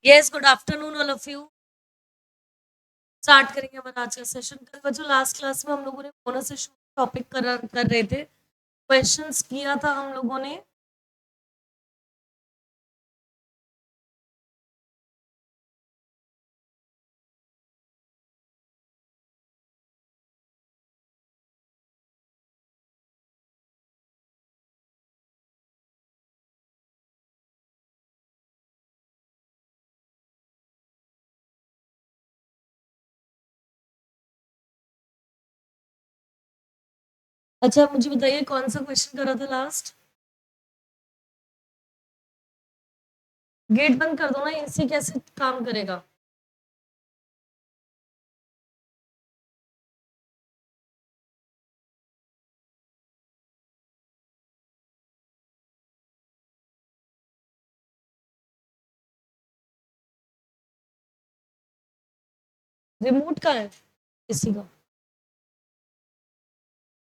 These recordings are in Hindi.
Yes, good afternoon all of you. Start करेंगे हमारा आज का सेशन। कल बच्चों लास्ट क्लास में हम लोगों ने बोनस इशू टॉपिक कर रहे थे, क्वेश्चंस किया था हम लोगों ने। अच्छा, मुझे बताइए कौन सा क्वेश्चन करा था लास्ट। गेट बंद कर दो ना, एसी कैसे काम करेगा। रिमोट का है एसी का,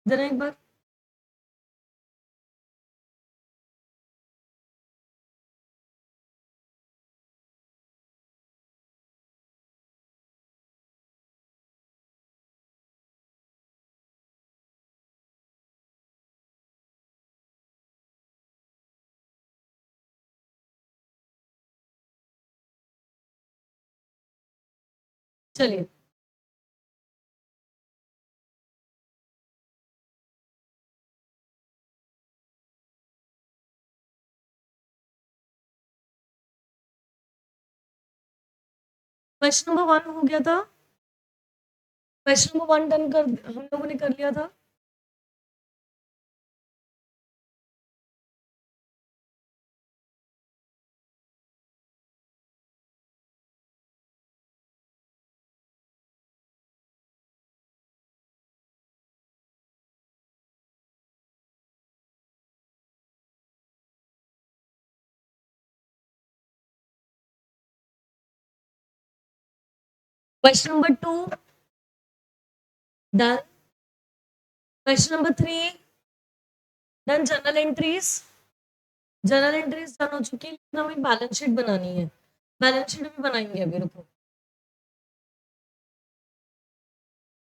जरा एक बार। चलिए, क्वेश्चन नंबर 1 हो गया था। क्वेश्चन नंबर 1 डन कर हम लोगों ने कर लिया था। Question number 2 done. Question number 3 done. Journal entries done हो चुकी है, लेकिन हमें बैलेंस शीट बनानी है। बैलेंस शीट भी बनाएंगे अभी, रुको।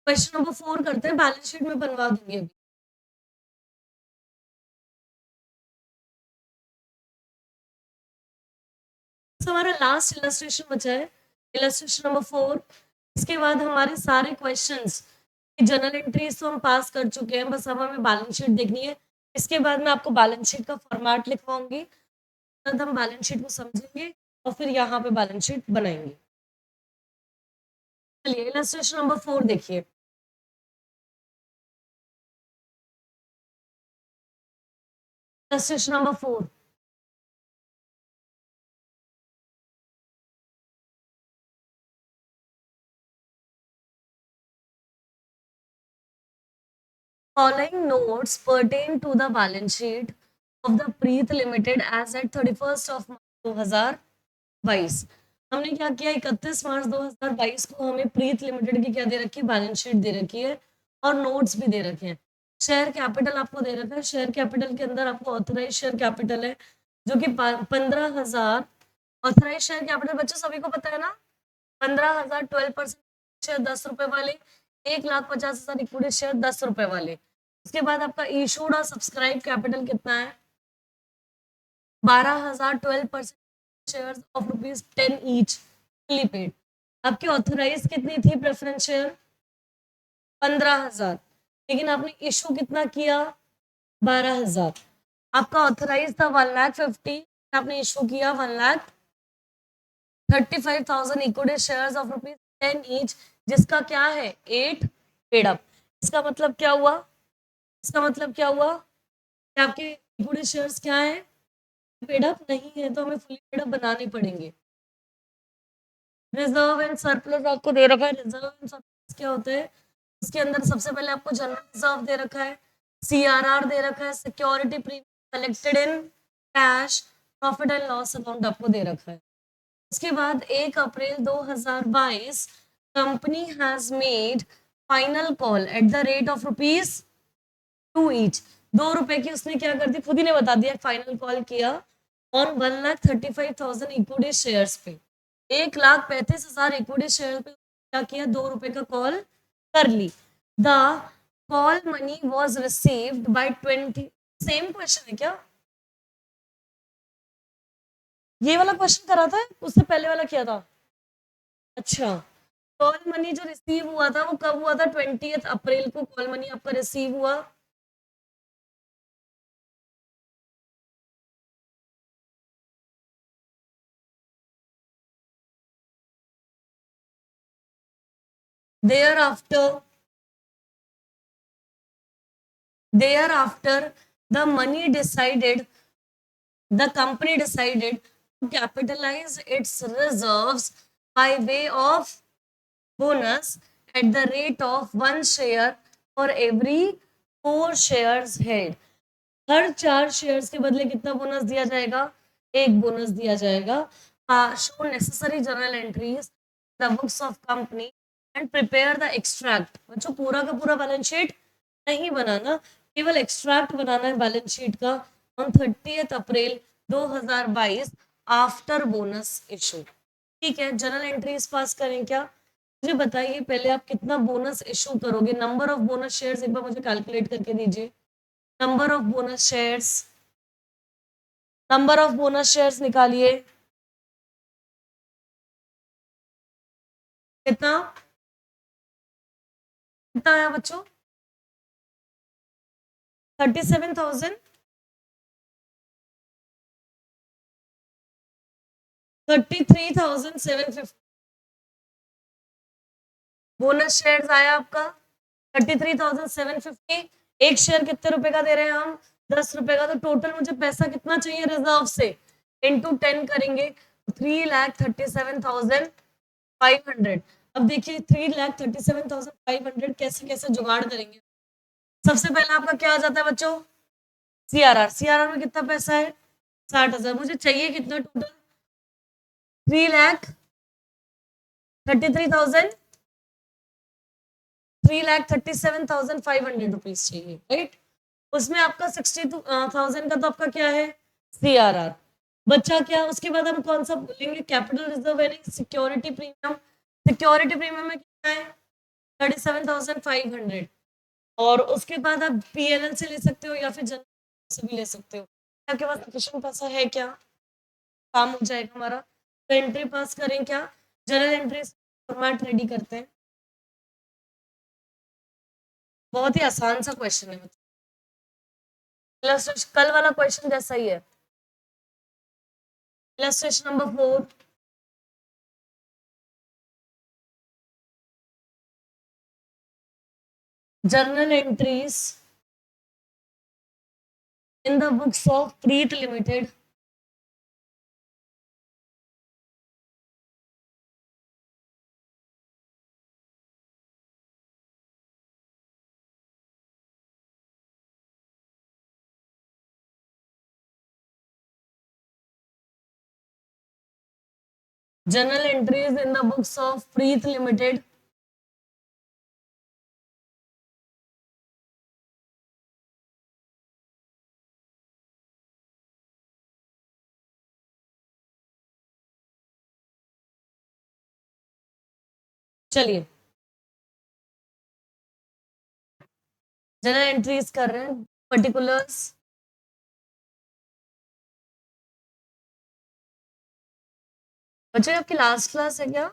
क्वेश्चन नंबर 4 करते हैं, बैलेंस शीट में बनवा दूंगी अभी। तो हमारा लास्ट इलस्ट्रेशन बचा है, इलस्ट्रेशन नंबर 4। इसके बाद हमारे सारे क्वेश्चंस, जर्नल एंट्रीज तो हम पास कर चुके हैं, बस अब हमें बैलेंस शीट देखनी है। इसके बाद मैं आपको बैलेंस शीट का फॉर्मेट लिखवाऊंगी, तब हम बैलेंस शीट को समझेंगे और फिर यहाँ पे बैलेंस शीट बनाएंगे। चलिए, इलस्ट्रेशन नंबर 4 देखिए। Illustration number 4, following notes pertain to the balance sheet of the Preet Limited as at 31st of March 2022। हमने क्या किया, 31 मार्च 2022 को हमें प्रीत लिमिटेड की क्या दे रखी है, बैलेंस शीट दे रखी है और नोट्स भी दे रखे हैं। शेयर कैपिटल आपको दे रखा है, शेयर कैपिटल के अंदर आपको ऑथराइज शेयर कैपिटल है जो कि 15,000। ऑथराइज शेयर कैपिटल बच्चों सभी को पता है ना, 15,000 12% शेयर 10 रुपए वाले, 1,50,000 इक्विटी शेयर 10 रुपए वाले। उसके बाद आपका इशूड और सब्सक्राइब कैपिटल कितना है, 12,000 12% share of ₹10 each, fully paid. आपकी ऑथराइज कितनी थी प्रेफरेंस शेयर, 15,000, लेकिन आपने इशू कितना किया, 12,000। आपका ऑथराइज था 1,50,000, आपने इशू किया 1,35,000 इक्विटी शेयर्स ऑफ ₹10 ईच, जिसका क्या है 8 पेड अप। इसका मतलब क्या हुआ, इसका मतलब क्या हुआ कि आपके इक्विटी शेयर्स क्या है, पेड अप नहीं है, तो हमें फुली पेड अप बनाने पड़ेंगे। रिजर्व एंड सरप्लस आपको दे रखा है। रिजर्व एंड सरप्लस क्या होता है, इसके अंदर सबसे पहले आपको जनरल रिजर्व दे रखा है, सीआरआर दे रखा है, security premium collected in cash, profit and loss account आपको दे रखा है। उसके बाद 1 अप्रैल 2022 company has made final call at the rate of ₹2 each. 2 रुपए की उसने क्या कर दी, खुद ही ने बता दिया, फाइनल कॉल किया ऑन 1,35,000 इक्विटी शेयर्स पे। 1,35,000 इक्विटी शेयर पे क्या किया, 2 रुपए का कॉल कर ली। The call money was received by 20। Same question है क्या? ये वाला क्वेश्चन करा था, उससे पहले वाला किया था? अच्छा, कॉल मनी जो रिसीव हुआ था वो कब हुआ था? 20 अप्रैल को कॉल मनी आपका रिसीव हुआ। Thereafter, thereafter, the money decided, the company decided to capitalize its reserves by way of bonus at the rate of 1 share for every 4 shares held. Her 4 shares के बदले कितना बोनस दिया जाएगा? 1 बोनस दिया जाएगा। Show necessary journal entries the books of company and prepare the extract. बच्चों पूरा का पूरा बैलेंस शीट नहीं बनाना, केवल एक्सट्रैक्ट बनाना है बैलेंस शीट का on 30 April 2022 after bonus issue. ठीक है, जर्नल एंट्रीज पास करें क्या? मुझे बताइए पहले आप कितना बोनस इशू करोगे? नंबर ऑफ बोनस शेयर्स एक बार मुझे कैलकुलेट करके दीजिए। Number of bonus shares, number of bonus shares निकालिए। कितना कितना आया बच्चों? 37,000, 33,750 बोनस शेयर्स आया आपका 33,750। एक शेयर कितने रुपए का दे रहे हैं हम? 10 रुपए का। तो टोटल मुझे पैसा कितना चाहिए रिजर्व से? इंटू 10 करेंगे 3,37,500। अब देखिए 3,37,500 कैसे कैसे जुगाड़ करेंगे। सबसे पहले आपका क्या आ जाता है बच्चों? सीआरआर। सीआरआर में कितना पैसा है? 60,000। मुझे चाहिए कितना टोटल? 3,33,000, 3,37,500 चाहिए, राइट? उसमें आपका 60,000 का तो आपका क्या है? सीआरआर। बच्चा क्या? उसके बाद हम कौन सा बोलेंगे? Capital reserve and security premium. Security premium में कितना है? 37,500। और उसके बाद आप पीएनएल से ले सकते हो या फिर जनरल से भी ले सकते हो। आपके पास सफिशिएंट पैसा है क्या? काम हो जाएगा हमारा। तो एंट्री पास करें क्या? जनरल एंट्री फॉर्मेट रेडी करते हैं। बहुत ही आसान सा क्वेश्चन है, इलस्ट्रेशन कल वाला क्वेश्चन जैसा ही है। Illustration number 4, journal entries in the books of Preet Limited journal entries in the books of Preet Limited चलिए जर्नल एंट्रीज कर रहे हैं। पर्टिकुलर्स बच्चों आपकी लास्ट क्लास है क्या?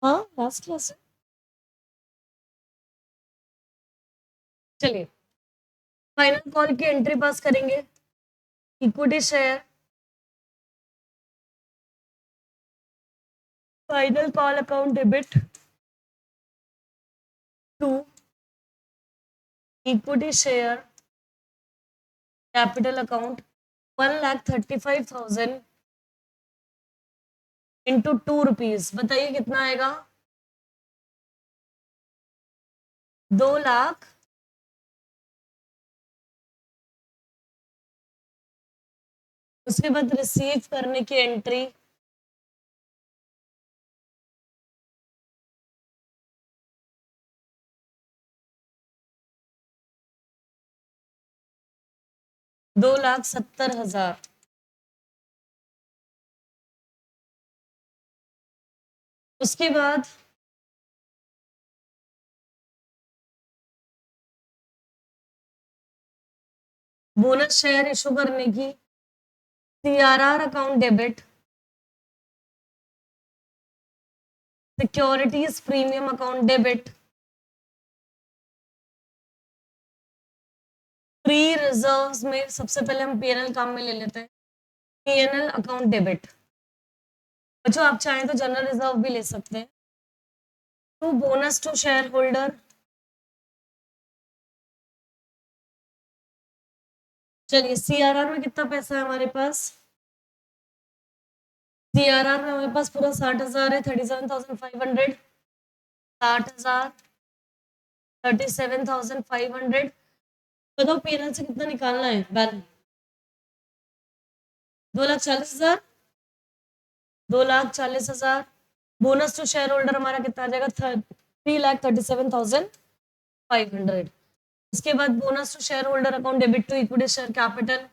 हाँ लास्ट क्लास है। चलिए फाइनल कॉल की एंट्री पास करेंगे। Equity share final call account debit to equity share capital account 1,35,000 into 2 rupees. बताइए कितना आएगा? 2 लाख। उसके बाद रिसीव करने की एंट्री 2,70,000। उसके बाद बोनस शेयर इशू करने की, CRR account debit, securities premium account debit, pre reserves में सबसे पहले हम पीएनएल काम में ले लेते हैं, पीएनएल अकाउंट डेबिट। बच्चों आप चाहें तो जनरल रिजर्व भी ले सकते हैं। To bonus to shareholder, चलिए सीआरआर में कितना पैसा है हमारे पास, सीआरआर में हमारे पास पूरा 60,000 है, 37,500, 60,000, 37,500। बताओ पीएनएल से कितना निकालना है balance, 2,40,000, 2,40,000। Bonus to shareholder हमारा कितना आ जाएगा, 3,37,500। इसके बाद bonus to shareholder account debit to equity share capital,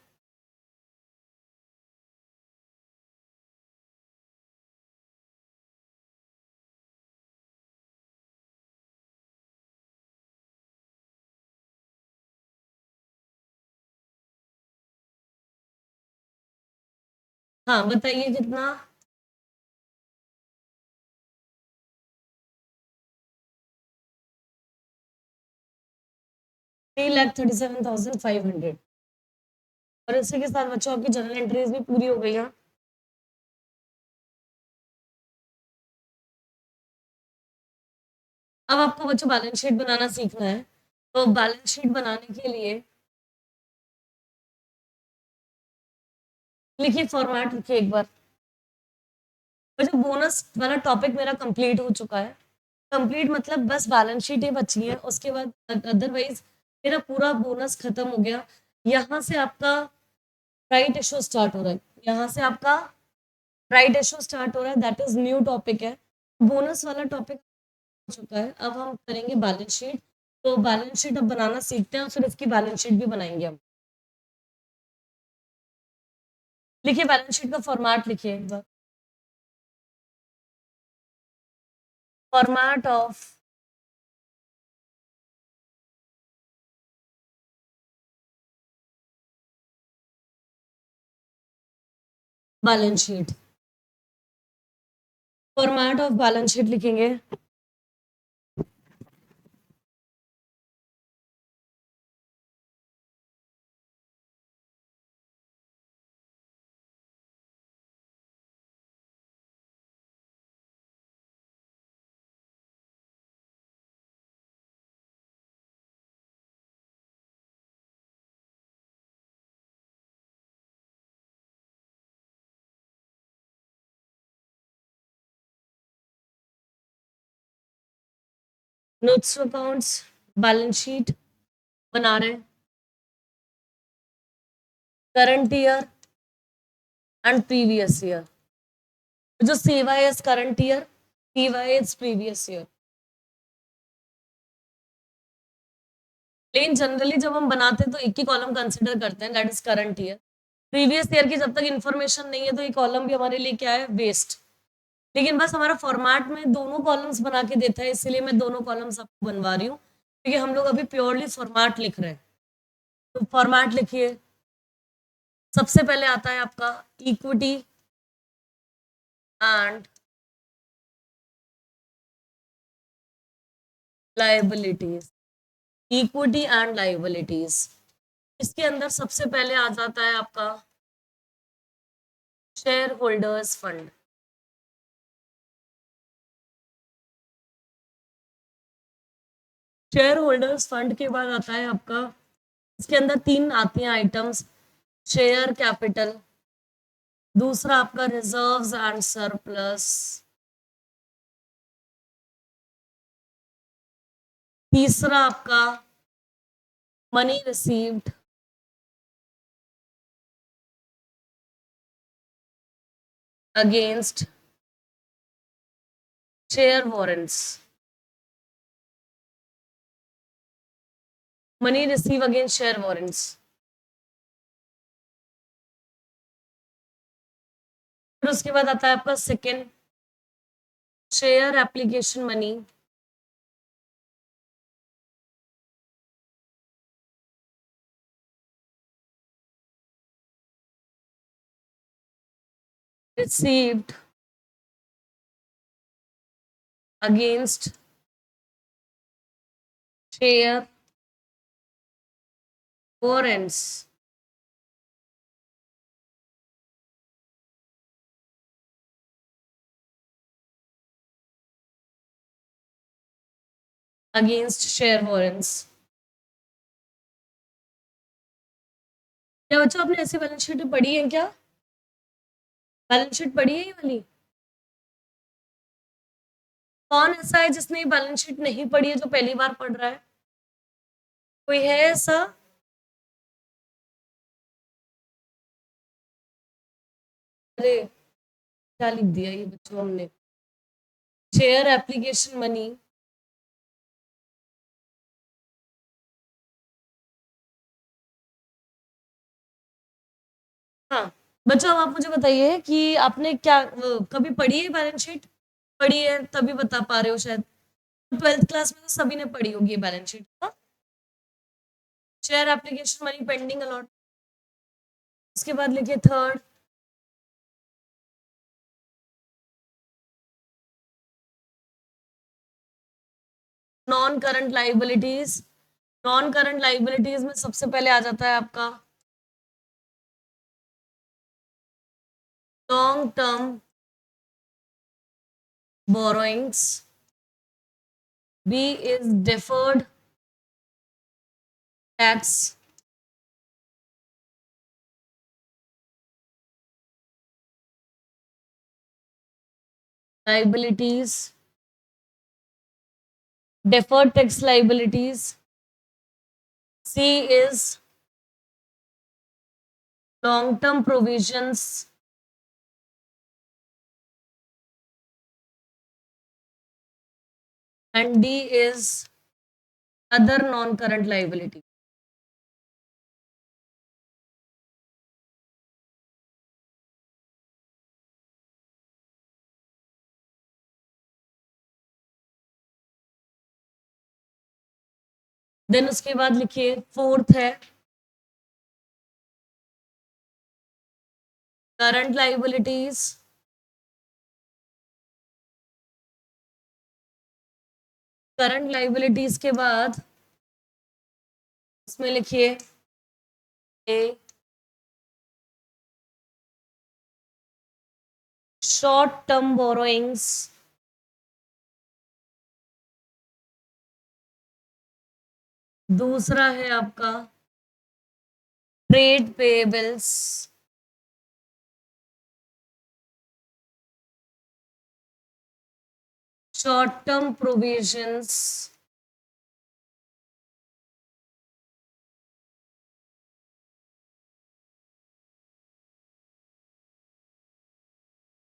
हाँ बताइए कितना, 3,37,500। और इसी के साथ बच्चों आपकी जनरल एंट्रीज भी पूरी हो गई है। अब आपको बच्चों बैलेंस शीट बनाना सीखना है। तो बैलेंस शीट बनाने के लिए लिखिए, फॉर्मेट लिखिए एक बार। बच्चों बोनस वाला टॉपिक मेरा कंप्लीट हो चुका है। कंप्लीट मतलब बस बैलेंस शीट ही बची है, उसके बाद अदरवाइज मेरा पूरा बोनस खत्म हो गया। यहाँ से आपका राइट इशू स्टार्ट हो रहा है, यहाँ से आपका राइट इशू स्टार्ट हो रहा है, दैट इज न्यू टॉपिक है। बोनस वाला टॉपिक हो चुका है, अब हम करेंगे बैलेंस शीट। तो बैलेंस शीट अब बनाना सीखते हैं और फिर इसकी बैलेंस शीट भी बनाएंगे हम। लिखिए बैलेंस शीट का फॉर्मेट लिखिए एक बार। Format of balance sheet, format of balance sheet लिखेंगे। Notes to accounts, balance sheet बना रहे हैं, current year and previous year. जो सेवा is current year, PY is previous year. लेकिन जनरली जब हम बनाते हैं तो एक ही कॉलम कंसिडर करते हैं, that is current year. Previous year की जब तक इन्फॉर्मेशन नहीं है तो ये कॉलम भी हमारे लिए क्या है, वेस्ट। लेकिन बस हमारा फॉर्मेट में दोनों कॉलम्स बना के देता है, इसलिए मैं दोनों कॉलम्स आपको बनवा रही हूँ, क्योंकि हम लोग अभी प्योरली फॉर्मेट लिख रहे हैं। तो फॉर्मेट लिखिए। सबसे पहले आता है आपका equity and liabilities, equity and liabilities. इसके अंदर सबसे पहले आ जाता है आपका share holders fund. Shareholders fund के बाद आता है आपका, इसके अंदर तीन आती हैं आइटम्स, शेयर कैपिटल, दूसरा आपका रिजर्व्स एंड सरप्लस, तीसरा आपका money received, against share warrants. Money receive against share warrants. फिर उसके बाद आता है आपका second, share application money, received against share warrants, against share warrants। क्या बच्चों आपने ऐसी बैलेंस शीट पढ़ी है क्या? बैलेंस शीट पढ़ी है ये वाली? कौन ऐसा है जिसने ये बैलेंस शीट नहीं पढ़ी है, जो पहली बार पढ़ रहा है? कोई है ऐसा? अरे क्या लिख दिया ये बच्चों हमने, शेयर एप्लीकेशन मनी, हाँ। बच्चों अब आप मुझे बताइए कि आपने क्या कभी पढ़ी है बैलेंस शीट? पढ़ी है तभी बता पा रहे हो शायद। 12th क्लास में तो सभी ने पढ़ी होगी ये बैलेंस शीट। हाँ, share application money pending allot. उसके बाद लिखिए third, non current liabilities. Non current liabilities में सबसे पहले आ जाता है आपका long term borrowings, B is deferred tax, liabilities, deferred tax liabilities, C is long term provisions, and D is other non current liability। Then उसके बाद लिखिए फोर्थ है करंट लाइबिलिटीज, करंट लाइबिलिटीज के बाद इसमें लिखिए ए शॉर्ट टर्म बोरोइंग्स, दूसरा है आपका trade payables, short term provisions,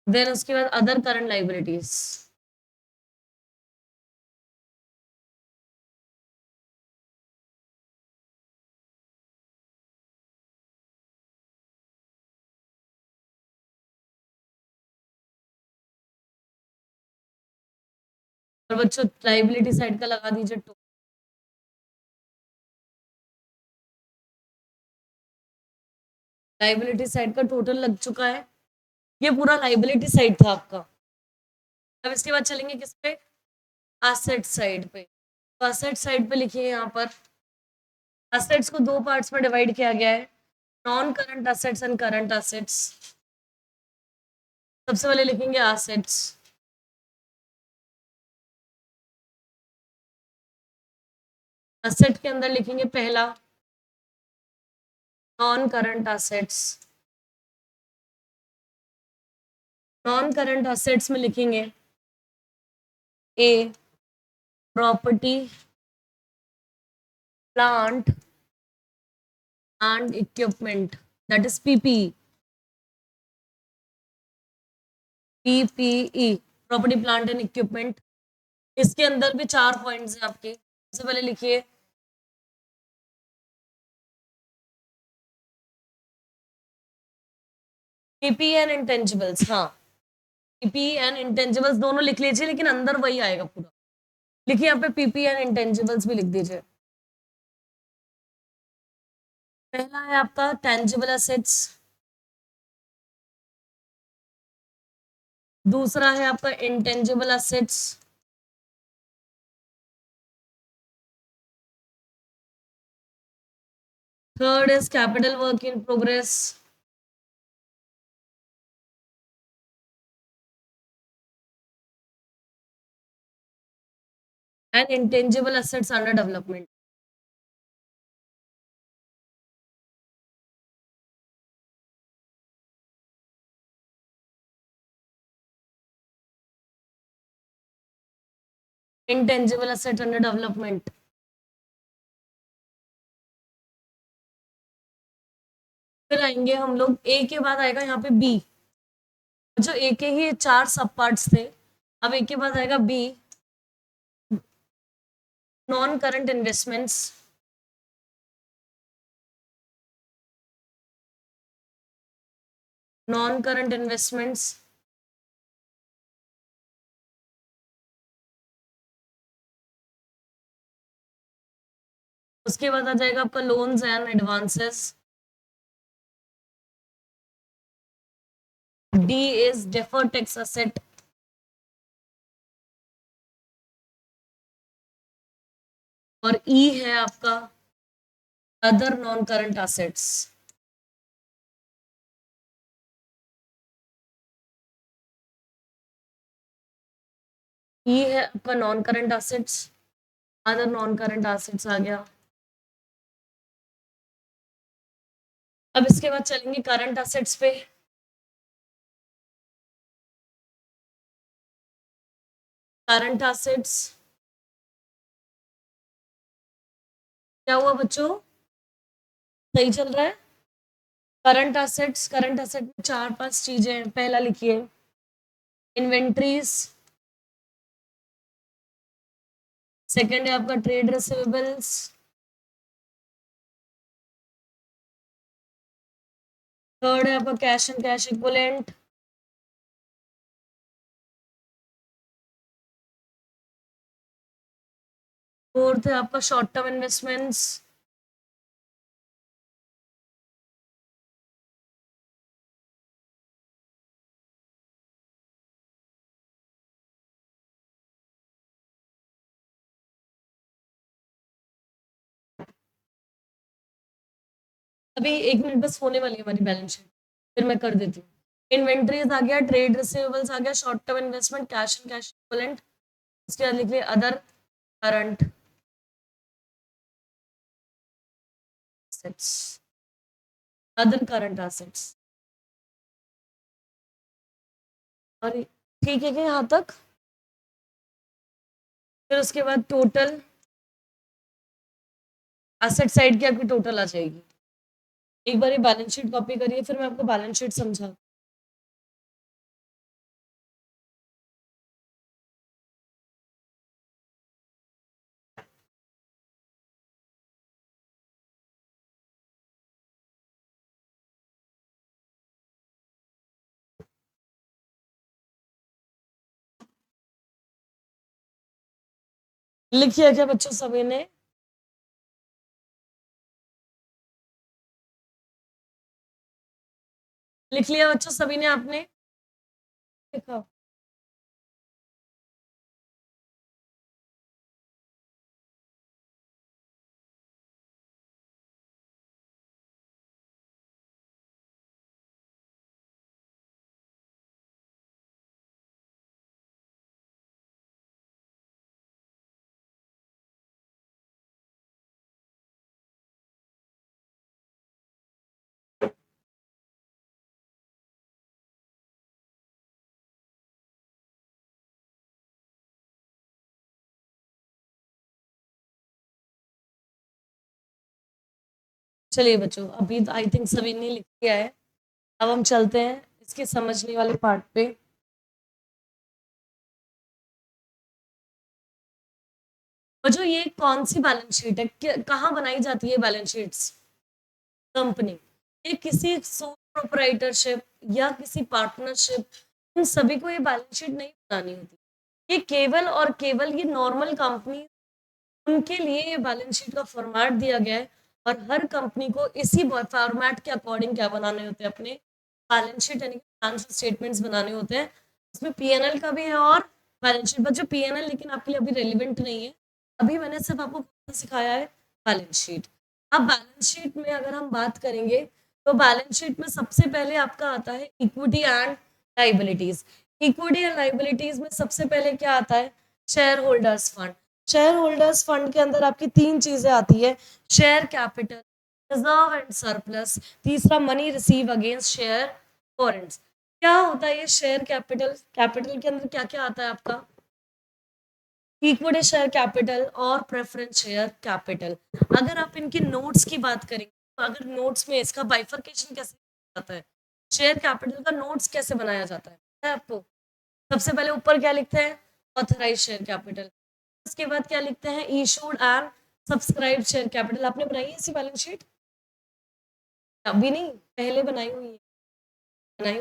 then उसके बाद अदर करंट लाइबिलिटीज। और बच्चों लाइबिलिटी साइड का लगा दीजिए टू। लाइबिलिटी साइड का टोटल लग चुका है। ये पूरा लाइबिलिटी साइड था आपका। अब इसके बाद चलेंगे किस पे? एसेट साइड पे। तो एसेट साइड पे लिखिए यहाँ पर एसेट्स को दो पार्ट्स में डिवाइड किया गया है, non current assets and current assets. सबसे पहले लिखेंगे एसेट्स। एसेट के अंदर लिखेंगे पहला non current assets. Non current assets में लिखेंगे A property plant and equipment, that is PPE. PPE property plant and equipment. इसके अंदर भी चार पॉइंट्स हैं आपके। सबसे पहले लिखिए पीपीई एंड इंटेंजिबल्स। हाँ, पीपी एंड इंटेंजिबल्स दोनों लिख लीजिए, लेकिन अंदर वही आएगा पूरा। लिखिए यहाँ पे पीपी एंड इंटेंजिबल्स भी लिख दीजिए। पहला है आपका टेंजिबल एसेट्स, दूसरा है आपका intangible assets, third is capital work in progress, and intangible assets under development. Intangible asset under development. फिर आएंगे हम लोग, ए के बाद आएगा यहाँ पे बी। जो ए के ही 4 सब पार्ट्स थे, अब ए के बाद आएगा B, non current investments, non current investments, उसके बाद आ जाएगा आपका loans and advances, D is deferred tax asset, और ई है आपका other non current assets. E है आपका non current assets, other non current assets आ गया। अब इसके बाद चलेंगे करंट असेट्स पे। करंट असेट्स क्या हुआ बच्चों, सही चल रहा है? करंट असेट्स, करंट असेट में 4-5 चीजें हैं। पहला लिखिए इन्वेंट्रीज, सेकंड है आपका ट्रेड रिसीवेबल्स, थर्ड है आपका cash and cash equivalent, fourth है आपका शॉर्ट टर्म इन्वेस्टमेंट्स, अभी 1 मिनट बस होने वाली है हमारी बैलेंस शीट, फिर मैं कर देती हूँ। इन्वेंट्रीज आ गया, ट्रेड रिसीवेबल्स आ गया, short term investment, cash and cash equivalent, उसके बाद लिख लिया other current assets, other current assets। और ठीक है क्या यहाँ तक? फिर उसके बाद टोटल एसेट साइड की आपकी टोटल आ जाएगी। एक बार ये बैलेंस शीट कॉपी करिए, फिर मैं आपको बैलेंस शीट समझा। लिखिए क्या बच्चों सभी ने? लिख लिया बच्चों सभी ने? आपने लिखा? चलिए बच्चों, अभी आई थिंक सभी ने लिख लिया है। अब हम चलते हैं इसके समझने वाले पार्ट पे। बच्चों ये कौन सी बैलेंस शीट है, कहाँ बनाई जाती है बैलेंस शीट्स? कंपनी। ये किसी सोल प्रोप्राइटरशिप या किसी पार्टनरशिप इन सभी को ये बैलेंस शीट नहीं बनानी होती। ये केवल और केवल ये नॉर्मल कंपनी, उनके लिए ये बैलेंस शीट का फॉर्मेट दिया गया है और हर कंपनी को इसी फॉर्मेट के अकॉर्डिंग क्या बनाने होते हैं, अपने बैलेंस शीट यानी फाइनेंशियल स्टेटमेंट्स बनाने होते हैं। इसमें पीएनएल का भी है और बैलेंस शीट, बच्चों पीएनएल लेकिन आपके लिए अभी रेलिवेंट नहीं है, अभी मैंने सिर्फ आपको सिखाया है बैलेंस शीट। अब बैलेंस शीट में अगर हम बात करेंगे तो बैलेंस शीट में सबसे पहले आपका आता है equity and liabilities. Equity and liabilities में सबसे पहले क्या आता है, shareholders fund. Shareholders fund के अंदर आपकी तीन चीजें आती है, share capital, reserve and surplus, तीसरा money receive against share warrants. क्या होता है ये शेयर कैपिटल? कैपिटल के अंदर क्या क्या आता है आपका, इक्विटी शेयर कैपिटल और प्रेफरेंस शेयर कैपिटल। अगर आप इनके नोट्स की बात करेंगे तो अगर नोट्स में इसका बाइफरकेशन कैसे जाता है, शेयर कैपिटल का नोट्स कैसे बनाया जाता है आपको, सबसे पहले ऊपर क्या लिखते हैं, ऑथराइज शेयर कैपिटल, उसके बाद क्या लिखते हैं, issued and subscribe share capital. आपने बनाई है ऐसी बैलेंस शीट? अभी नहीं, पहले बनाई हुई है।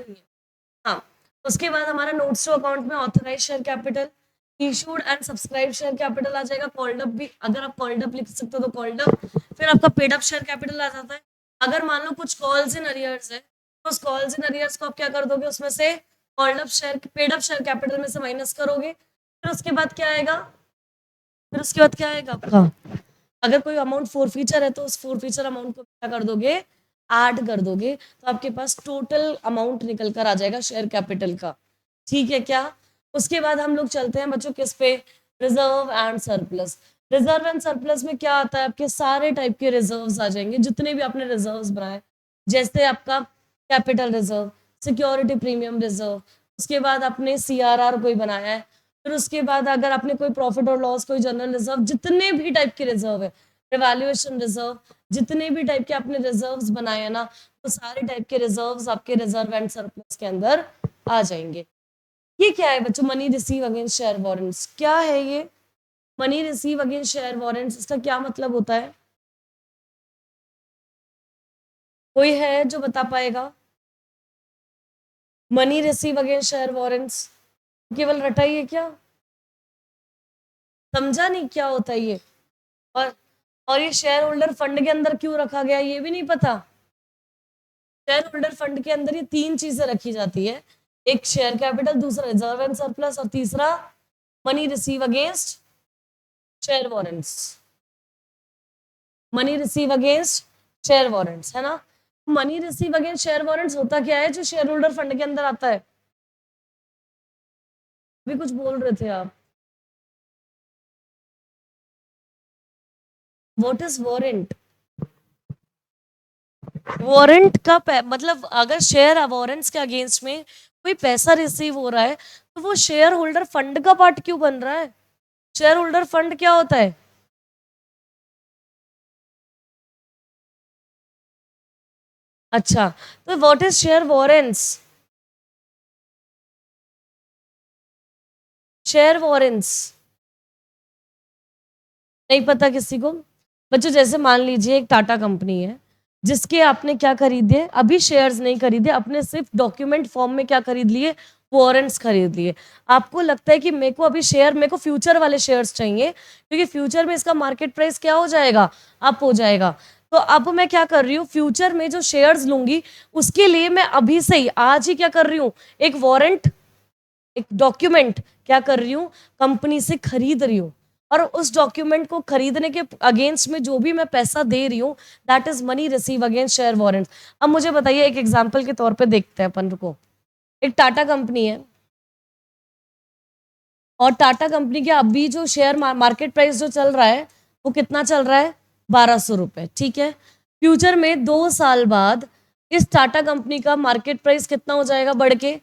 हाँ, उसके बाद हमारा नोट्स टू अकाउंट में authorise share capital, issued and subscribe share capital आ जाएगा, कॉल्ड अप भी, अगर आप कॉल्ड अप लिख सकते हो तो कॉल्ड अप, फिर आपका पेड अप शेयर कैपिटल आ जाता है। अगर मान लो कुछ कॉल्स इन अरियर्स है तो उस कॉल्स इन अरियर्स को आप क्या कर दोगे, उसमें से called up share, paid up share capital में से माइनस करोगे, फिर उसके बाद क्या आएगा, आपका अगर कोई अमाउंट फोर फीचर है तो उस फोर फीचर अमाउंट को क्या कर दोगे, ऐड कर दोगे, तो आपके पास टोटल अमाउंट निकल कर आ जाएगा शेयर कैपिटल का। ठीक है क्या? उसके बाद हम लोग चलते हैं बच्चों किस पे, reserve and surplus. Reserve and surplus में क्या आता है, आपके सारे टाइप के रिजर्व्स आ जाएंगे, जितने भी आपने रिजर्व्स बनाए, जैसे आपका capital reserve, security premium reserve, उसके बाद आपने सीआरआर कोई बनाया है, फिर उसके बाद अगर आपने कोई प्रॉफिट और लॉस, कोई जनरल रिजर्व, जितने भी टाइप के रिजर्व है, रिवैल्यूएशन रिजर्व, जितने भी टाइप के आपने रिजर्व्स बनाए हैं ना, तो सारे टाइप के रिजर्व्स आपके रिजर्व एंड सरप्लस के अंदर आ जाएंगे। ये क्या है बच्चों, money receive against share warrants. क्या है ये money receive against share warrants, इसका क्या मतलब होता है, कोई है जो बता पाएगा? Money receive against share warrants केवल रटा ही है क्या, समझा नहीं क्या होता है ये? और और ये शेयर होल्डर फंड के अंदर क्यों रखा गया ये भी नहीं पता। शेयर होल्डर फंड के अंदर ये तीन चीजें रखी जाती है, एक शेयर कैपिटल, दूसरा रिजर्व एंड सरप्लस, और तीसरा money receive against share warrants. Money receive against share warrants है ना। Money receive against share warrants होता क्या है जो शेयर होल्डर फंड के अंदर आता है, भी कुछ बोल रहे थे आप, व्हाट इज वारंट? वारंट का मतलब अगर शेयर वारंट्स के अगेंस्ट में कोई पैसा रिसीव हो रहा है तो वो शेयर होल्डर फंड का पार्ट क्यों बन रहा है? शेयर होल्डर फंड क्या होता है? अच्छा, तो what is share warrants? Share warrants नहीं पता किसी को? बच्चों जैसे मान लीजिए एक टाटा कंपनी है जिसके आपने क्या खरीदे, अभी शेयर्स नहीं खरीदे, अपने सिर्फ डॉक्यूमेंट फॉर्म में क्या खरीद लिए, वारंट्स खरीद लिए। आपको लगता है कि मेरे को अभी शेयर, मेरे को फ्यूचर वाले शेयर्स चाहिए क्योंकि फ्यूचर में इसका मार्केट प्राइस क्या हो जाएगा, अप हो जाएगा। तो अब मैं क्या कर रही हूँ, फ्यूचर में जो शेयर्स लूंगी उसके लिए मैं अभी से ही आज ही क्या कर रही हूँ, एक वारंट, एक डॉक्यूमेंट क्या कर रही हूँ, कंपनी से खरीद रही हूँ, और उस डॉक्यूमेंट को खरीदने के अगेंस्ट में जो भी मैं पैसा दे रही हूँ, that is money receive against share warrant. अब मुझे बताइए, एक एग्जांपल के तौर पे देखते हैं अपन को, एक टाटा कंपनी है और टाटा कंपनी के अभी जो शेयर मार्केट प्राइस जो चल रहा है वो कितना चल रहा है, 1200 रुपए। ठीक है, फ्यूचर में 2 साल बाद इस टाटा कंपनी का मार्केट प्राइस कितना हो जाएगा बढ़ के,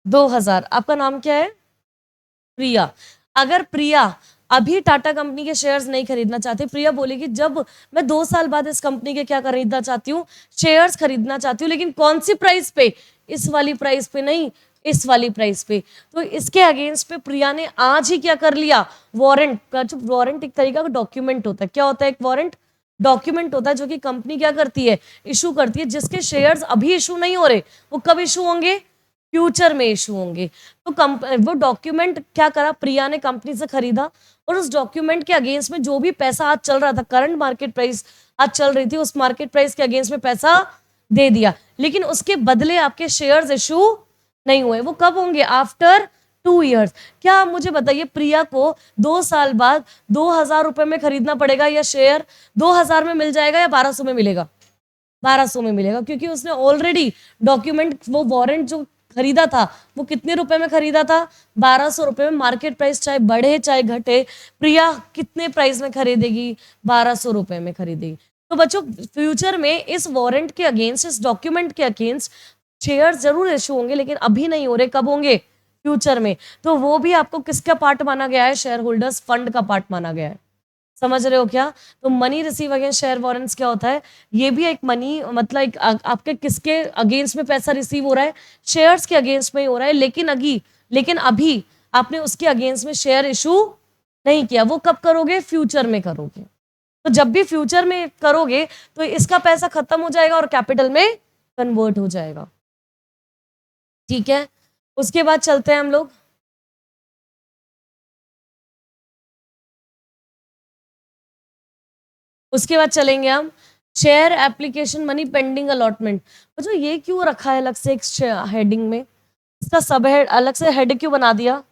2000। आपका नाम क्या है, प्रिया। अगर प्रिया अभी टाटा कंपनी के शेयर्स नहीं खरीदना चाहती, प्रिया बोलेगी जब मैं 2 साल बाद इस कंपनी के क्या खरीदना चाहती हूँ, शेयर्स खरीदना चाहती हूँ, लेकिन कौन सी प्राइस पे, इस वाली प्राइस पे नहीं, इस वाली प्राइस पे। तो इसके अगेंस्ट पे प्रिया ने आज ही क्या कर लिया, वारंट का, जो वारंट एक तरीका का डॉक्यूमेंट होता है, क्या होता है, एक वारंट डॉक्यूमेंट होता है जो कि कंपनी क्या करती है, इशू करती है, जिसके शेयर्स अभी इशू नहीं हो रहे वो कब इशू होंगे, फ्यूचर में इशू होंगे। तो वो डॉक्यूमेंट क्या करा, प्रिया ने कंपनी से खरीदा और उस डॉक्यूमेंट के अगेंस्ट में जो भी पैसा आज चल रहा था, करंट मार्केट प्राइस आज चल रही थी, उस मार्केट प्राइस के अगेंस्ट में पैसा दे दिया, लेकिन उसके बदले आपके शेयर्स इशू नहीं हुए। वो कब होंगे? After 2 years। क्या आप मुझे बताइए, प्रिया को 2 साल बाद 2,000 रुपए में खरीदना पड़ेगा या शेयर 2,000 में मिल जाएगा या 1,200 में मिलेगा? 1,200 में मिलेगा, क्योंकि उसने ऑलरेडी डॉक्यूमेंट, वो वारंट जो खरीदा था वो कितने रुपए में खरीदा था? 1,200 रुपए में। मार्केट प्राइस चाहे बढ़े चाहे घटे, प्रिया कितने प्राइस में खरीदेगी? 1,200 रुपए में खरीदेगी। तो बच्चों, फ्यूचर में इस वारंट के अगेंस्ट, इस डॉक्यूमेंट के अगेंस्ट शेयर जरूर इशू होंगे, लेकिन अभी नहीं हो रहे। कब होंगे? फ्यूचर में। तो वो भी आपको किसका पार्ट माना गया है? शेयर होल्डर्स फंड का पार्ट माना गया है। समझ रहे हो क्या? तो money receive against share warrants क्या होता है? ये भी एक मनी, मतलब एक आपके किसके अगेंस्ट में पैसा रिसीव हो रहा है? शेयर्स के अगेंस्ट में ही हो रहा है, लेकिन अभी आपने उसके अगेंस्ट में शेयर इशू नहीं किया। वो कब करोगे? फ्यूचर में करोगे। तो जब भी फ्यूचर में करोगे तो इसका पैसा खत्म हो जाएगा और कैपिटल में कन्वर्ट हो जाएगा। ठीक है, उसके बाद चलते हैं हम लोग। उसके बाद चलेंगे हम share application money pending allotment. जो ये क्यों रखा है अलग से एक हेडिंग में? इसका सब हेड अलग से हेड क्यों बना दिया?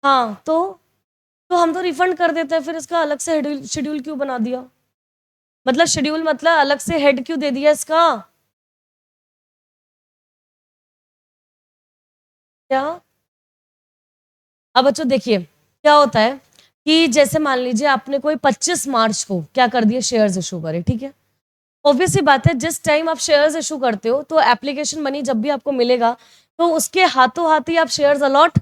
हाँ, तो हम तो रिफंड कर देते हैं, फिर इसका अलग से शेड्यूल क्यों बना दिया? मतलब शेड्यूल मतलब अलग से हेड क्यों दे दिया इसका? क्या? अब बच्चों देखिए, क्या होता है कि जैसे मान लीजिए आपने कोई 25 मार्च को क्या कर दिए? शेयर्स इशू करे, ठीक है। ऑब्वियस सी बात है, जिस टाइम आप शेयर्स इशू करते हो तो एप्लीकेशन मनी जब भी आपको मिलेगा तो उसके हाथों हाथ ही आप शेयर्स अलॉट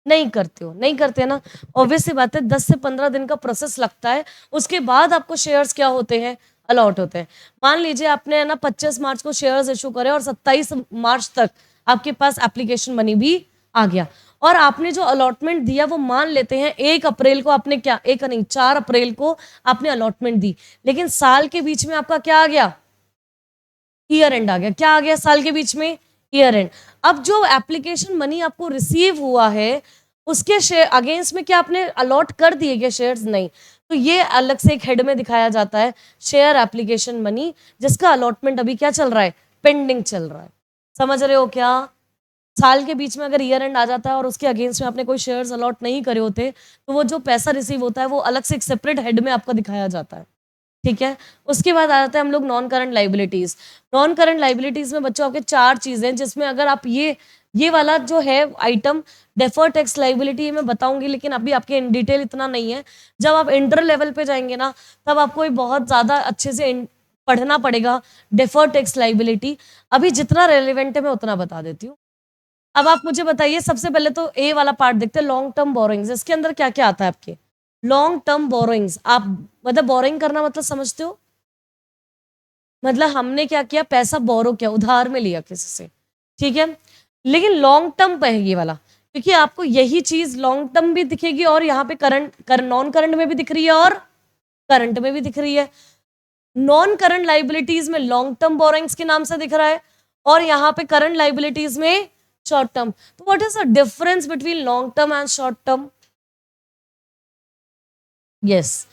नहीं करते हो, नहीं करते ना। ऑब्वियस सी बात है, 10 से 15 दिन का प्रोसेस लगता है, उसके बाद आपको शेयर्स क्या होते हैं? अलॉट होते हैं। मान लीजिए आपने ना 25 मार्च को शेयर्स इशू करे और 27 मार्च तक आपके पास एप्लीकेशन मनी भी आ गया, और आपने जो अलॉटमेंट दिया वो मान लेते हैं 1 अप्रैल को आपने, क्या 1 नहीं 4 अप्रैल को आपने अलॉटमेंट दी, लेकिन साल के बीच में आपका क्या आ गया? ईयर एंड आ गया। क्या आ गया साल के बीच में? Year and. अब जो एप्लीकेशन मनी आपको रिसीव हुआ है उसके शेयर अगेंस्ट में क्या आपने अलॉट कर दिए क्या शेयर्स? नहीं। तो ये अलग से एक हेड में दिखाया जाता है, शेयर एप्लीकेशन मनी, जिसका अलॉटमेंट अभी क्या चल रहा है? पेंडिंग चल रहा है। समझ रहे हो क्या? साल के बीच में अगर ईयर एंड आ जाता है और उसके अगेंस्ट में आपने कोई शेयर्स अलॉट नहीं करे होते, तो वो जो पैसा रिसीव होता है वो अलग से एक सेपरेट हेड में आपका दिखाया जाता है। ठीक है, उसके बाद आ जाते हैं हम लोग non current liabilities. Non current liabilities में बच्चों आपके 4 चीजें, जिसमें अगर आप ये वाला जो है आइटम डेफर टैक्स लाइबिलिटी मैं बताऊंगी, लेकिन अभी आपके इन डिटेल इतना नहीं है। जब आप इंटर लेवल पे जाएंगे ना, तब आपको ये बहुत ज्यादा अच्छे से पढ़ना पड़ेगा डेफर टैक्स लाइबिलिटी। अभी जितना रेलिवेंट है मैं उतना बता देती हूँ। अब आप मुझे बताइए, सबसे पहले तो ए वाला पार्ट देखते हैं, लॉन्ग टर्म बोरोइंग्स। इसके अंदर क्या क्या आता है आपके? लॉन्ग टर्म बोरोइंग्स, आप मतलब बोरोइंग करना मतलब समझते हो? मतलब हमने क्या किया? पैसा बोरो किया, उधार में लिया किसी से, ठीक है। लेकिन लॉन्ग टर्म पे है ये वाला, क्योंकि आपको यही चीज लॉन्ग टर्म भी दिखेगी और यहाँ पे नॉन करंट में भी दिख रही है और करंट में भी दिख रही है। नॉन करंट लाइबिलिटीज में लॉन्ग टर्म बोरोइंग्स के नाम से दिख रहा है और यहाँ पे करंट लाइबिलिटीज में शॉर्ट टर्म। तो what is the difference between long term and short term? Yes,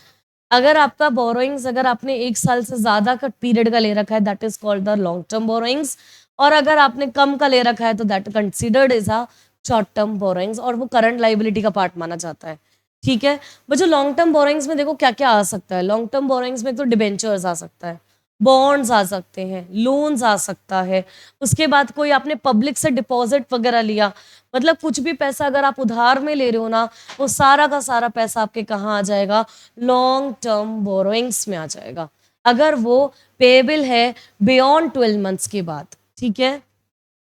अगर आपका बोरोइंग्स, अगर आपने 1 साल से ज्यादा का पीरियड का ले रखा है, that is called the long term borrowings. और अगर आपने कम का ले रखा है तो that considered is a short term borrowings, और वो करंट लाइबिलिटी का पार्ट माना जाता है। ठीक है, वो जो लॉन्ग टर्म बोरोइंग्स में देखो क्या क्या आ सकता है। लॉन्ग टर्म बोरोइंग्स में तो डिबेंचर्स आ सकता है, बॉन्ड्स आ सकते हैं, लोन्स आ सकता है। उसके बाद कोई आपने पब्लिक से डिपॉजिट वगैरह लिया, मतलब कुछ भी पैसा अगर आप उधार में ले रहे हो ना, वो सारा का सारा पैसा आपके कहाँ आ जाएगा? लॉन्ग टर्म बोरोइंग्स में आ जाएगा, अगर वो पेएबल है बियॉन्ड 12 मंथ्स के बाद। ठीक है,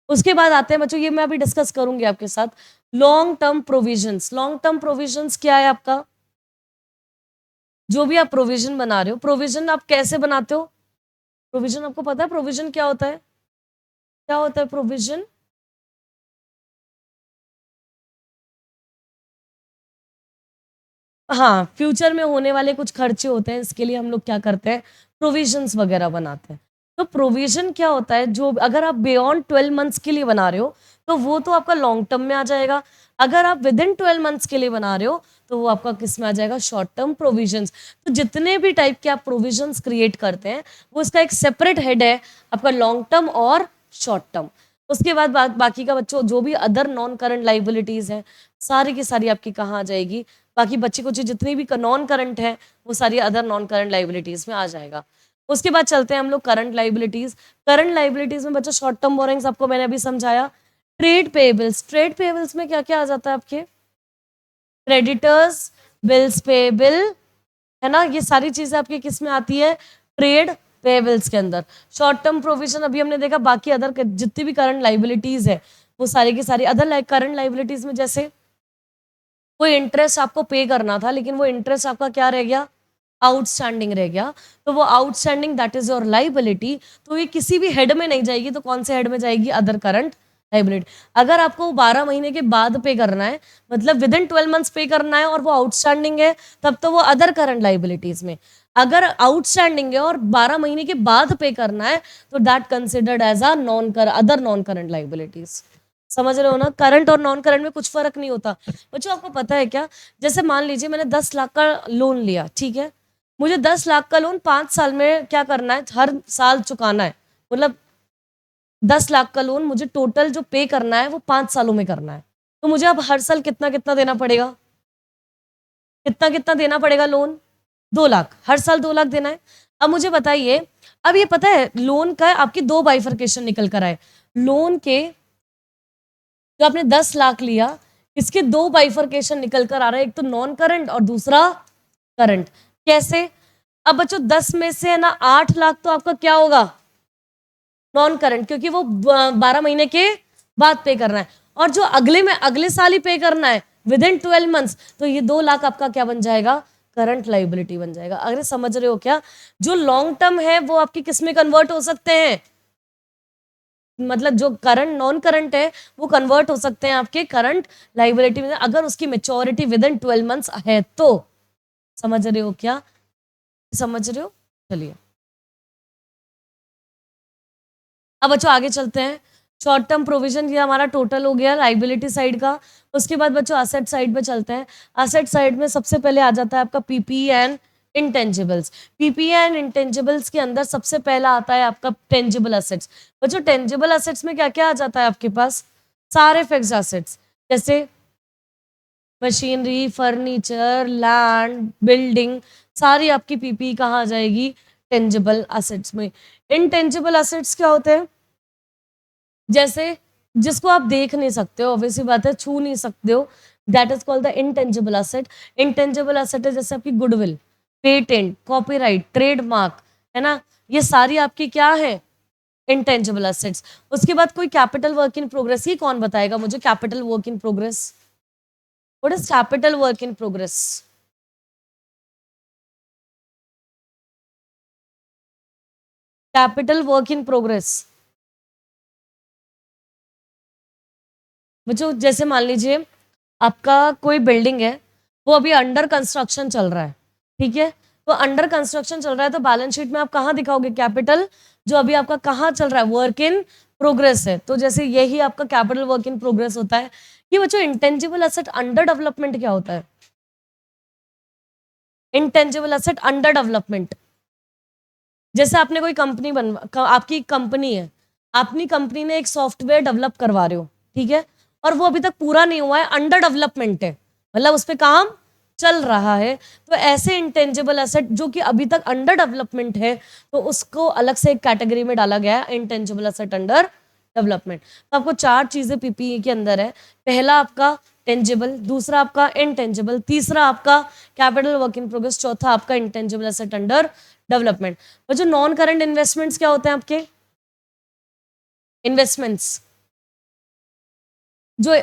उसके बाद आते हैं बच्चों, ये मैं अभी डिस्कस करूंगी आपके साथ, long term provisions. Long term provisions क्या है आपका? जो भी आप प्रोविजन बना रहे हो, प्रोविजन आप कैसे बनाते हो? प्रोविजन आपको पता है प्रोविजन क्या होता है? क्या होता है प्रोविजन? हाँ, फ्यूचर में होने वाले कुछ खर्चे होते हैं, इसके लिए हम लोग क्या करते हैं? प्रोविजंस वगैरह बनाते हैं। तो प्रोविजन क्या होता है, जो अगर आप बियॉन्ड 12 मंथ्स के लिए बना रहे हो तो वो तो आपका लॉन्ग टर्म में आ जाएगा, अगर आप विद इन 12 मंथ्स के लिए बना रहे हो तो वो आपका किस में आ जाएगा, शॉर्ट टर्म प्रोविजंस। तो जितने भी टाइप के आप प्रोविजंस क्रिएट करते हैं वो इसका एक सेपरेट हेड है, आपका लॉन्ग टर्म और शॉर्ट टर्म। उसके बाद बाकी का बच्चों जो भी अदर नॉन करंट लाइबिलिटीज हैं सारी की सारी आपकी कहाँ आ जाएगी, बाकी बच्ची कुछ जितनी भी नॉन करंट है वो सारी अदर नॉन करंट लाइबिलिटीज में आ जाएगा। उसके बाद चलते हैं हम लोग करंट लाइबिलिटीज। करंट लाइबिलिटीज में बच्चों शॉर्ट टर्म बोरिंग्स आपको मैंने अभी समझाया। ट्रेड पेबल्स, ट्रेड पेबल्स में क्या क्या आ जाता है आपके, क्रेडिटर्स, बिल्स पेबल, है ना, ये सारी चीजें आपकी किस में आती है, ट्रेड पेबल्स के अंदर। शॉर्ट टर्म प्रोविजन अभी हमने देखा, बाकी अदर जितनी भी करंट लाइबिलिटीज है वो सारी की सारी अदर करंट लाइबिलिटीज में जैसे कोई इंटरेस्ट आपको पे करना था लेकिन वो इंटरेस्ट आपका क्या रह गया, आउटस्टैंडिंग रह गया, तो वो outstanding that is your liability, तो ये किसी भी हेड में नहीं जाएगी, तो कौन से हेड में जाएगी, अदर करंट लाइबिलिटी। अगर आपको 12 महीने के बाद पे करना है, मतलब विद इन 12 मंथ्स पे करना है और वो आउटस्टैंडिंग है, तब तो वो अदर करंट लाइबिलिटीज में। अगर आउटस्टैंडिंग है और 12 महीने के बाद पे करना है तो that considered as a other non current liabilities. समझ रहे हो ना, करंट और नॉन करंट में कुछ फर्क नहीं होता। बच्चों आपको पता है क्या, जैसे मान लीजिए मैंने 10 लाख का लोन लिया, ठीक है, मुझे 10 लाख का लोन 5 साल में क्या करना है, हर साल चुकाना है, मतलब 10 लाख का लोन मुझे टोटल जो पे करना है वो 5 सालों में करना है, तो मुझे अब हर साल कितना कितना देना पड़ेगा, कितना कितना देना पड़ेगा लोन, 2 लाख, हर साल 2 लाख देना है। अब मुझे बताइए, अब ये पता है लोन का आपकी 2 बाइफर्केशन निकल कर आए, लोन के जो आपने 10 लाख लिया इसके 2 बाइफर्केशन निकल कर आ रहा है, एक तो नॉन करंट और दूसरा करंट। कैसे, अब बच्चों 10 में से है ना 8 लाख तो आपका क्या होगा, नॉन करंट, क्योंकि वो 12 महीने के बाद पे करना है, और जो अगले साल ही पे करना है विद इन 12 मंथ्स, तो ये 2 लाख आपका क्या बन जाएगा, करंट लाइबिलिटी बन जाएगा। अगर समझ रहे हो क्या, जो लॉन्ग टर्म है वो आपकी किस में कन्वर्ट हो सकते हैं, मतलब जो करंट नॉन करंट है वो कन्वर्ट हो सकते हैं आपके करंट लाइबिलिटी में, अगर उसकी मेच्योरिटी विद इन 12 मंथ्स है तो। समझ रहे हो क्या, समझ रहे हो, चलिए अब बच्चों आगे चलते हैं। शॉर्ट टर्म प्रोविजन ये हमारा टोटल हो गया लाइबिलिटी साइड का। उसके बाद बच्चों असेट साइड पे चलते हैं। असेट साइड में सबसे पहले आ जाता है आपका PPE and intangibles. PPE and intangibles के अंदर सबसे पहला आता है आपका टेंजिबल असेट्स। बच्चों टेंजिबल असेट्स में क्या क्या आ जाता है आपके पास, सारे फिक्स्ड असेट्स, जैसे मशीनरी, फर्नीचर, लैंड, बिल्डिंग, सारी आपकी पीपीई कहाँ आ जाएगी, टेंजिबल असेट्स में। इनटेंजिबल असेट्स क्या होते हैं, जैसे जिसको आप देख नहीं सकते हो, ऑब्वियसली बात है, छू नहीं सकते हो, that is called the intangible asset. Intangible asset है जैसे आपकी गुडविल, पेटेंट, कॉपीराइट, ट्रेडमार्क, है ना, ये सारी आपकी क्या है, इनटेंजिबल असेट्स। उसके बाद कोई कैपिटल वर्क इन प्रोग्रेस, ये कौन बताएगा मुझे, capital work in progress, what is capital work in progress, capital work in progress. बच्चों जैसे मान लीजिए आपका कोई बिल्डिंग है, वो अभी अंडर कंस्ट्रक्शन चल रहा है, ठीक है, तो अंडर कंस्ट्रक्शन चल रहा है तो बैलेंस शीट में आप कहाँ दिखाओगे, कैपिटल, जो अभी आपका कहाँ चल रहा है, वर्क इन प्रोग्रेस है, तो जैसे यही आपका कैपिटल वर्क इन प्रोग्रेस होता है। ये बच्चों इंटेंजिबल असेट अंडर डेवलपमेंट क्या होता है, इंटेंजिबल असेट अंडर डेवलपमेंट, जैसे आपने कोई कंपनी आपकी कंपनी है, अपनी कंपनी ने एक सॉफ्टवेयर डेवलप करवा रहे हो, ठीक है, और वो अभी तक पूरा नहीं हुआ है, अंडर डेवलपमेंट है, मतलब उस पर काम चल रहा है, तो ऐसे इंटेंजिबल एसेट जो कि अभी तक अंडर डेवलपमेंट है तो उसको अलग से एक कैटेगरी में डाला गया है, इंटेंजिबल एसेट अंडर डेवलपमेंट। तो आपको 4 चीजें पीपीई के अंदर है, पहला आपका टेंजिबल, दूसरा आपका इनटेंजिबल, तीसरा आपका कैपिटल वर्क इन प्रोग्रेस, चौथा आपका इंटेंजिबल एसेट अंडर डेवलपमेंट। और जो नॉन करंट इन्वेस्टमेंट्स क्या होते हैं आपके, इन्वेस्टमेंट्स जो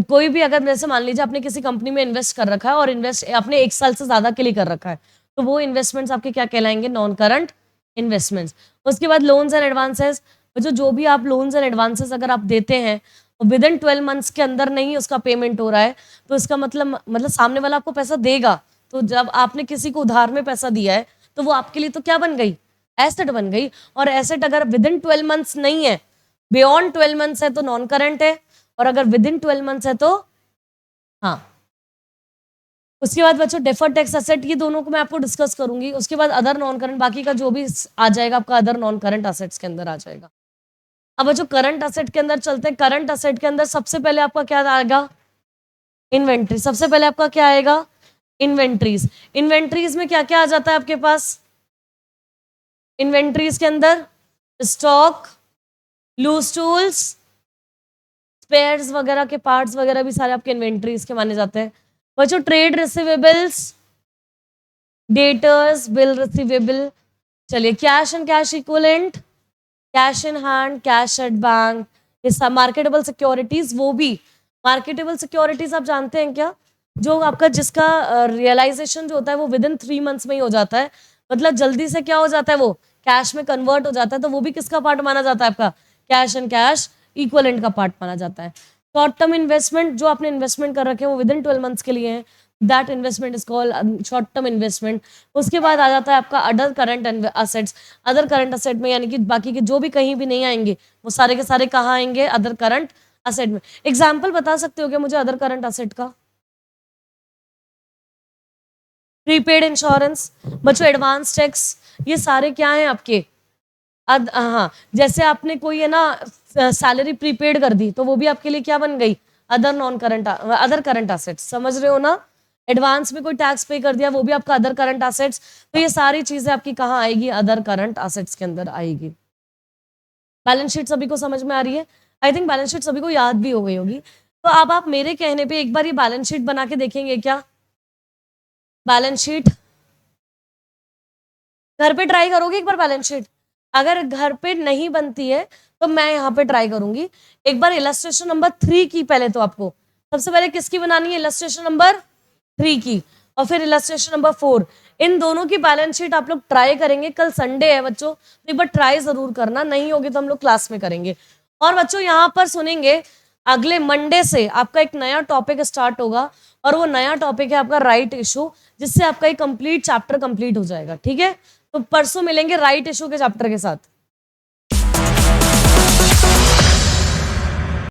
कोई भी, अगर जैसे मान लीजिए आपने किसी कंपनी में इन्वेस्ट कर रखा है और इन्वेस्ट आपने 1 साल से ज्यादा के लिए कर रखा है, तो वो इन्वेस्टमेंट्स आपके क्या कहलाएंगे, नॉन करंट इन्वेस्टमेंट्स। उसके बाद लोन्स एंड एडवांसेस, जो भी आप लोन्स एंड एडवांसेस अगर आप देते हैं और विद इन 12 मंथ्स के अंदर नहीं उसका पेमेंट हो रहा है, तो इसका मतलब सामने वाला आपको पैसा देगा, तो जब आपने किसी को उधार में पैसा दिया है तो वो आपके लिए तो क्या बन गई, एसेट बन गई, और एसेट अगर विद इन 12 मंथ्स नहीं है, बियॉन्ड 12 मंथ्स है तो नॉन करंट है, और अगर विद इन 12 मंथ्स है तो हाँ। उसके बाद बच्चों डेफर्ड टैक्स एसेट, ये दोनों को मैं आपको डिस्कस करूंगी। उसके बाद अदर नॉन करंट, बाकी का जो भी आ जाएगा आपका अदर नॉन करंट असेट्स के अंदर आ जाएगा। अब बच्चों करंट असेट के अंदर चलते हैं। करंट असेट के अंदर सबसे पहले आपका क्या आएगा? इन्वेंट्री। सबसे पहले आपका क्या आएगा? इन्वेंट्रीज। इन्वेंट्रीज में क्या क्या आ जाता है आपके पास? इन्वेंट्रीज के अंदर स्टॉक, लूज टूल्स, स्पेयर्स वगैरह के पार्ट्स वगैरह भी सारे आपके इन्वेंट्रीज के माने जाते हैं। बच्चों trade receivables, debtors, bill receivable. चलिए cash and cash equivalent, cash in hand, cash at bank, ये सब मार्केटेबल सिक्योरिटीज। वो भी मार्केटेबल सिक्योरिटीज आप जानते हैं क्या? जो आपका जिसका रियलाइजेशन जो होता है वो विद इन 3 मंथ्स में ही हो जाता है, मतलब जल्दी से क्या हो जाता है, वो कैश में कन्वर्ट हो जाता है, तो वो भी किसका पार्ट माना जाता है? आपका कैश एंड कैश इक्विवेलेंट का पार्ट माना जाता है। शॉर्ट टर्म इन्वेस्टमेंट, जो आपने इन्वेस्टमेंट कर रखे हैं वो विद इन 12 मंथ्स के लिए है, that investment is called short term investment. उसके बाद आ जाता है आपका other current assets. Other current asset में यानी कि बाकी के जो भी कहीं भी नहीं आएंगे वो सारे के सारे कहाँ आएंगे? अदर करंट असेट में। एग्जाम्पल बता सकते हो क्या मुझे अदर करंट असेट का? प्रीपेड इंश्योरेंस, बच्चों एडवांस टैक्स, ये सारे क्या हैं आपके? हाँ, जैसे आपने कोई है ना सैलरी प्रीपेड कर दी तो वो भी आपके लिए क्या बन गई? Other non current, other current assets. समझ रहे हो ना? एडवांस में कोई टैक्स पे कर दिया वो भी आपका अदर करंट असेट्स। तो ये सारी चीजें आपकी कहाँ आएगी? अदर करंट असेट्स के अंदर आएगी। बैलेंस शीट सभी को समझ में आ रही है? आई थिंक बैलेंस शीट सभी को याद भी हो गई होगी। तो अब आप मेरे कहने पे एक बार ये बैलेंस शीट बना के देखेंगे क्या? बैलेंस शीट घर पे ट्राई करोगे एक बार बैलेंस शीट? अगर घर पे नहीं बनती है तो मैं यहाँ पे ट्राई करूंगी। एक बार इलस्ट्रेशन नंबर 3 की पहले तो आपको सबसे पहले किसकी बनानी है? इलस्ट्रेशन नंबर 3 की, और फिर इलस्ट्रेशन नंबर 4। इन दोनों की बैलेंस शीट आप लोग ट्राई करेंगे। कल संडे है बच्चों, तो एक बार ट्राई जरूर करना, नहीं होगी तो हम लोग क्लास में करेंगे। और बच्चों यहाँ पर सुनेंगे अगले मंडे से आपका एक नया टॉपिक स्टार्ट होगा, और वो नया टॉपिक है आपका राइट इशू, जिससे आपका एक कंप्लीट चैप्टर कंप्लीट हो जाएगा। ठीक है, तो परसों मिलेंगे राइट इशू के चैप्टर के साथ।